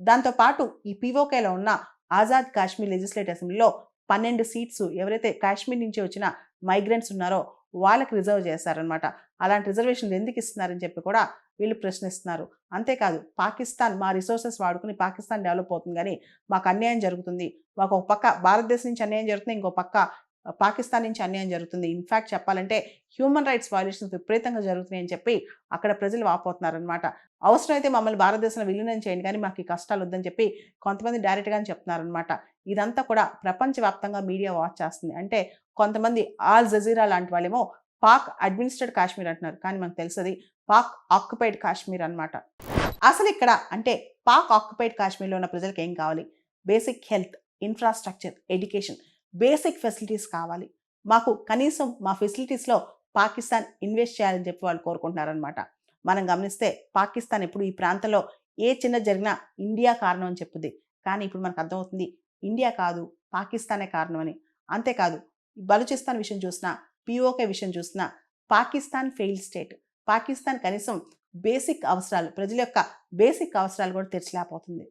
దాంతోపాటు ఈ పీఓకేలో ఉన్న ఆజాద్ కాశ్మీర్ లెజిస్లేటివ్ అసెంబ్లీలో 12 సీట్స్ ఎవరైతే కాశ్మీర్ నుంచి వచ్చిన మైగ్రెంట్స్ ఉన్నారో వాళ్ళకి రిజర్వ్ చేశారనమాట. అలాంటి రిజర్వేషన్లు ఎందుకు ఇస్తున్నారని చెప్పి కూడా వీళ్ళు ప్రశ్నిస్తున్నారు. అంతేకాదు పాకిస్తాన్ మా రిసోర్సెస్ వాడుకుని పాకిస్తాన్ డెవలప్ అవుతుంది కానీ మాకు అన్యాయం జరుగుతుంది. మాకు ఒక పక్క భారతదేశం నుంచి అన్యాయం జరుగుతుంది, ఇంకో పక్క పాకిస్తాన్ నుంచి అన్యాయం జరుగుతుంది. ఇన్ఫ్యాక్ట్ చెప్పాలంటే హ్యూమన్ రైట్స్ వయలేషన్స్ విపరీతంగా జరుగుతున్నాయని చెప్పి అక్కడ ప్రజలు వాపోతున్నారనమాట. అవసరమైతే మమ్మల్ని భారతదేశంలో విలీనం చేయండి కానీ మాకు ఈ కష్టాలు వద్దని చెప్పి కొంతమంది డైరెక్ట్‌గానే చెప్తున్నారనమాట. ఇదంతా కూడా ప్రపంచవ్యాప్తంగా మీడియా వాచ్ చేస్తుంది. అంటే కొంతమంది ఆల్ జజీరా లాంటి వాళ్ళేమో పాక్ అడ్మినిస్ట్రేటెడ్ కాశ్మీర్ అంటున్నారు. కానీ మనకు తెలుసది పాక్ ఆక్యుపైడ్ కాశ్మీర్ అనమాట. అసలు ఇక్కడ అంటే పాక్ ఆక్యుపైడ్ కాశ్మీర్‌లో ఉన్న ప్రజలకు ఏం కావాలి? Basic health, infrastructure, education, basic facilities కావాలి. మాకు కనీసం మా ఫెసిలిటీస్‌లో పాకిస్తాన్ ఇన్వెస్ట్ చేయాలని చెప్పి వాళ్ళు కోరుకుంటున్నారనమాట. మనం గమనిస్తే పాకిస్తాన్ ఎప్పుడు ఈ ప్రాంతంలో ఏ చిన్నది జరిగినా ఇండియా కారణం అని చెప్పుద్ది. కానీ ఇప్పుడు మనకు అర్థమవుతుంది ఇండియా కాదు పాకిస్తానే కారణం అని. అంతేకాదు బలూచిస్తాన్ విషయం చూసినా, పీఓకే విషయం చూసినా పాకిస్తాన్ ఫెయిల్డ్ స్టేట్. పాకిస్తాన్ కనీసం బేసిక్ అవసరాలు, ప్రజల యొక్క బేసిక్ అవసరాలు కూడా తీర్చలేకపోతుంది.